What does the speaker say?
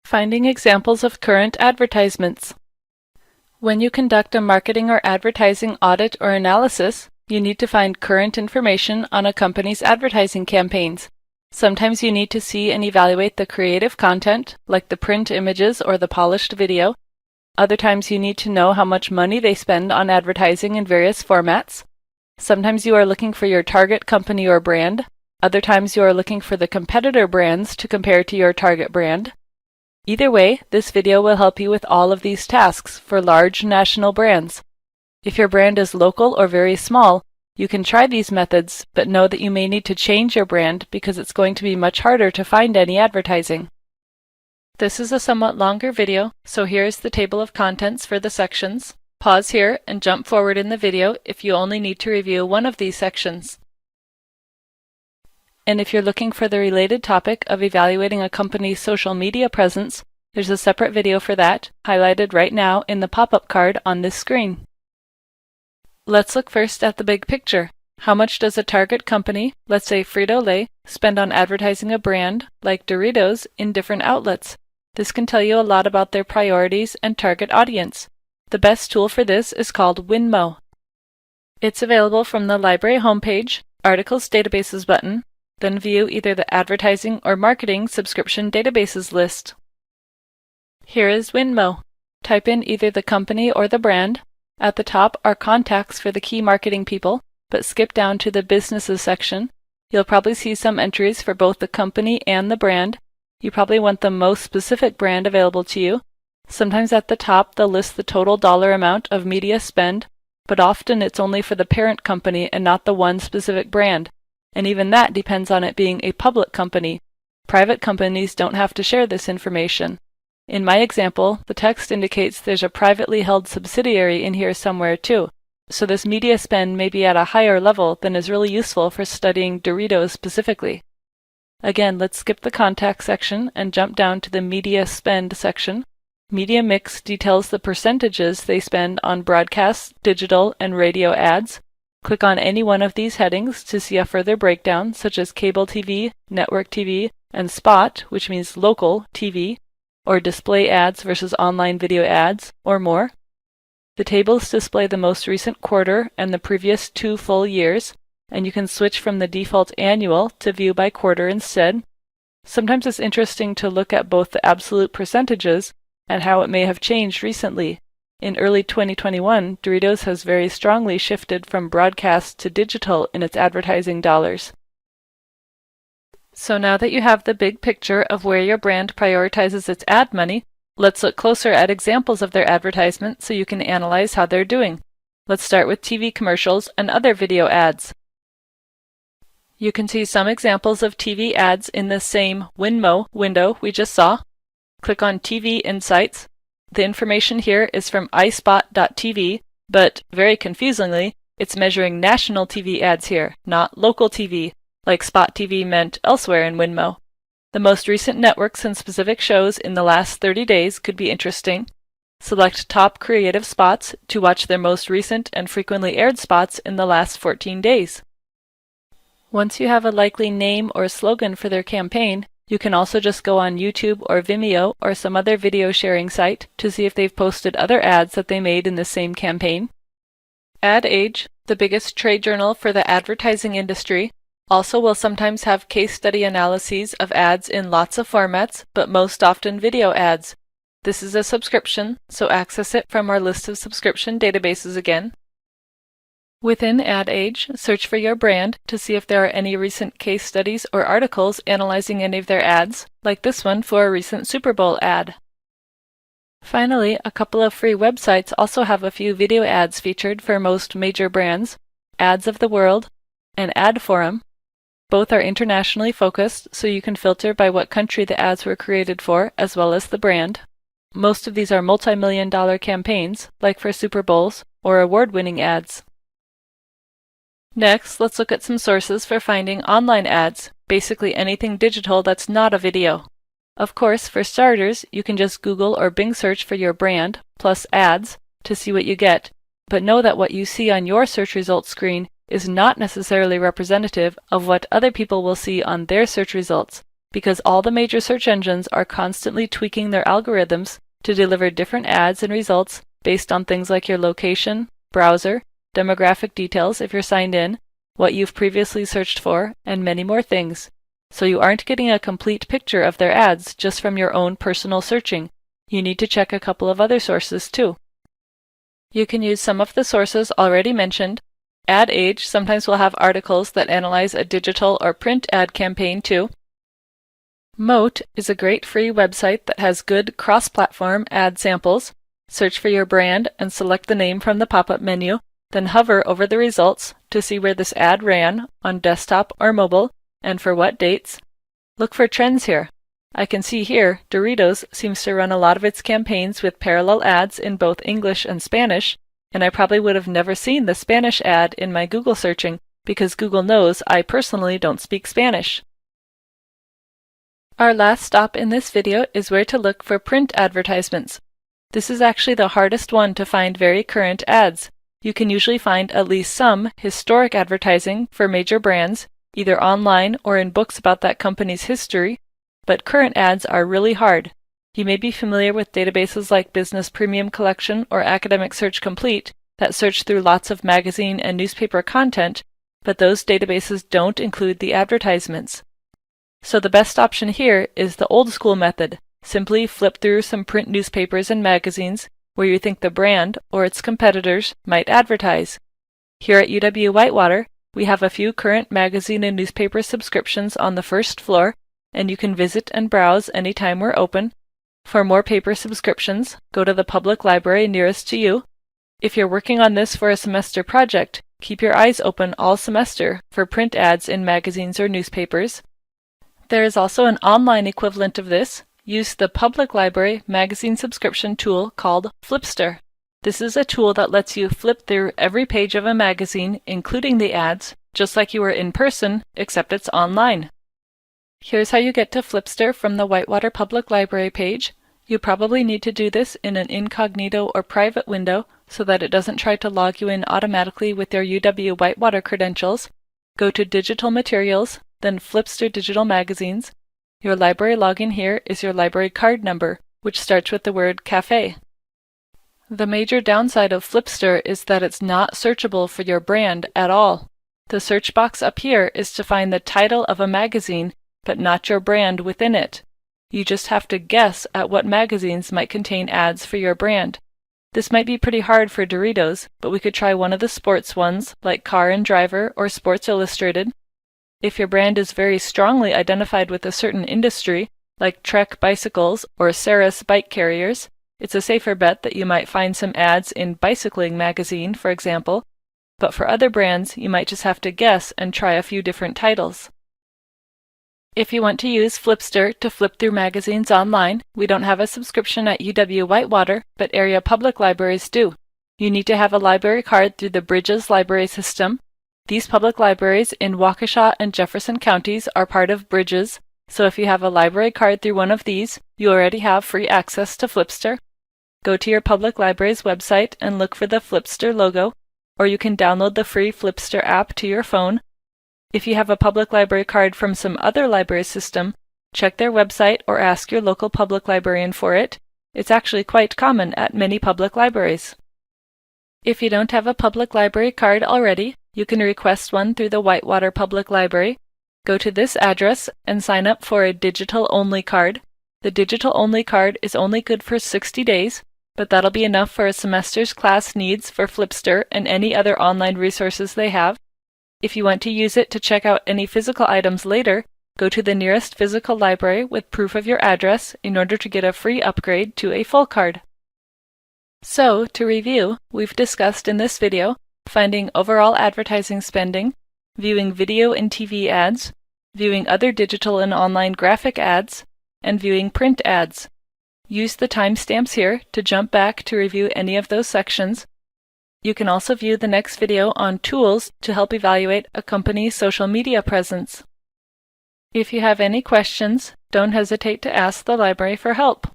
Finding examples of current advertisements. When you conduct a marketing or advertising audit or analysis, you need to find current information on a company's advertising campaigns. Sometimes you need to see and evaluate the creative content, like the print images or the polished video. Other times you need to know how much money they spend on advertising in various formats. Sometimes you are looking for your target company or brand. Other times you are looking for the competitor brands to compare to your target brand. Either way, this video will help you with all of these tasks for large national brands. If your brand is local or very small, you can try these methods, but know that you may need to change your brand because it's going to be much harder to find any advertising. This is a somewhat longer video, so here is the table of contents for the sections. Pause here and jump forward in the video if you only need to review one of these sections. And if you're looking for the related topic of evaluating a company's social media presence, there's a separate video for that, highlighted right now in the pop-up card on this screen. Let's look first at the big picture. How much does a target company, let's say Frito-Lay, spend on advertising a brand, like Doritos, in different outlets? This can tell you a lot about their priorities and target audience. The best tool for this is called Winmo. It's available from the library homepage, Articles Databases button, then view either the Advertising or Marketing Subscription Databases list. Here is Winmo. Type in either the company or the brand. At the top are contacts for the key marketing people, but skip down to the Businesses section. You'll probably see some entries for both the company and the brand. You probably want the most specific brand available to you. Sometimes at the top they'll list the total dollar amount of media spend, but often it's only for the parent company and not the one specific brand. And even that depends on it being a public company. Private companies don't have to share this information. In my example, the text indicates there's a privately held subsidiary in here somewhere too, so this media spend may be at a higher level than is really useful for studying Doritos specifically. Again, let's skip the contact section and jump down to the media spend section. Media mix details the percentages they spend on broadcast, digital, and radio ads. Click on any one of these headings to see a further breakdown, such as cable TV, network TV, and spot, which means local TV, or display ads versus online video ads, or more. The tables display the most recent quarter and the previous 2 full years, and you can switch from the default annual to view by quarter instead. Sometimes it's interesting to look at both the absolute percentages and how it may have changed recently. In early 2021, Doritos has very strongly shifted from broadcast to digital in its advertising dollars. So now that you have the big picture of where your brand prioritizes its ad money, let's look closer at examples of their advertisement so you can analyze how they're doing. Let's start with TV commercials and other video ads. You can see some examples of TV ads in the same Winmo window we just saw. Click on TV Insights. The information here is from iSpot.tv, but very confusingly, it's measuring national TV ads here, not local TV, like Spot TV meant elsewhere in Winmo. The most recent networks and specific shows in the last 30 days could be interesting. Select top creative spots to watch their most recent and frequently aired spots in the last 14 days. Once you have a likely name or slogan for their campaign, you can also just go on YouTube or Vimeo or some other video sharing site to see if they've posted other ads that they made in the same campaign. Ad Age, the biggest trade journal for the advertising industry, also will sometimes have case study analyses of ads in lots of formats, but most often video ads. This is a subscription, so access it from our list of subscription databases again. Within Ad Age, search for your brand to see if there are any recent case studies or articles analyzing any of their ads, like this one for a recent Super Bowl ad. Finally, a couple of free websites also have a few video ads featured for most major brands, Ads of the World and AdForum. Both are internationally focused, so you can filter by what country the ads were created for, as well as the brand. Most of these are multi-million-dollar campaigns, like for Super Bowls, or award-winning ads. Next, let's look at some sources for finding online ads, basically anything digital that's not a video. Of course, for starters, you can just Google or Bing search for your brand, plus ads, to see what you get, but know that what you see on your search results screen is not necessarily representative of what other people will see on their search results, because all the major search engines are constantly tweaking their algorithms to deliver different ads and results based on things like your location, browser, demographic details if you're signed in, what you've previously searched for, and many more things. So you aren't getting a complete picture of their ads just from your own personal searching. You need to check a couple of other sources too. You can use some of the sources already mentioned. Ad Age sometimes will have articles that analyze a digital or print ad campaign too. Moat is a great free website that has good cross-platform ad samples. Search for your brand and select the name from the pop-up menu, then hover over the results to see where this ad ran on desktop or mobile and for what dates. Look for trends here. I can see here Doritos seems to run a lot of its campaigns with parallel ads in both English and Spanish, and I probably would have never seen the Spanish ad in my Google searching because Google knows I personally don't speak Spanish. Our last stop in this video is where to look for print advertisements. This is actually the hardest one to find very current ads. You can usually find at least some historic advertising for major brands, either online or in books about that company's history, but current ads are really hard. You may be familiar with databases like Business Premium Collection or Academic Search Complete that search through lots of magazine and newspaper content, but those databases don't include the advertisements. So the best option here is the old school method. Simply flip through some print newspapers and magazines where you think the brand or its competitors might advertise. Here at UW-Whitewater, we have a few current magazine and newspaper subscriptions on the first floor, and you can visit and browse anytime we're open. For more paper subscriptions, go to the public library nearest to you. If you're working on this for a semester project, keep your eyes open all semester for print ads in magazines or newspapers. There is also an online equivalent of this. Use the public library magazine subscription tool called Flipster. This is a tool that lets you flip through every page of a magazine, including the ads, just like you were in person, except it's online. Here's how you get to Flipster from the Whitewater Public Library page. You probably need to do this in an incognito or private window so that it doesn't try to log you in automatically with your UW-Whitewater credentials. Go to Digital Materials, then Flipster Digital Magazines. Your library login here is your library card number, which starts with the word cafe. The major downside of Flipster is that it's not searchable for your brand at all. The search box up here is to find the title of a magazine, but not your brand within it. You just have to guess at what magazines might contain ads for your brand. This might be pretty hard for Doritos, but we could try one of the sports ones, like Car and Driver or Sports Illustrated. If your brand is very strongly identified with a certain industry, like Trek Bicycles or Ceres Bike Carriers, it's a safer bet that you might find some ads in Bicycling Magazine, for example, but for other brands, you might just have to guess and try a few different titles. If you want to use Flipster to flip through magazines online, we don't have a subscription at UW-Whitewater, but area public libraries do. You need to have a library card through the Bridges library system. These public libraries in Waukesha and Jefferson counties are part of Bridges, so if you have a library card through one of these, you already have free access to Flipster. Go to your public library's website and look for the Flipster logo, or you can download the free Flipster app to your phone. If you have a public library card from some other library system, check their website or ask your local public librarian for it. It's actually quite common at many public libraries. If you don't have a public library card already, you can request one through the Whitewater Public Library. Go to this address and sign up for a digital-only card. The digital-only card is only good for 60 days, but that'll be enough for a semester's class needs for Flipster and any other online resources they have. If you want to use it to check out any physical items later, go to the nearest physical library with proof of your address in order to get a free upgrade to a full card. So, to review, we've discussed in this video finding overall advertising spending, viewing video and TV ads, viewing other digital and online graphic ads, and viewing print ads. Use the timestamps here to jump back to review any of those sections. You can also view the next video on tools to help evaluate a company's social media presence. If you have any questions, don't hesitate to ask the library for help.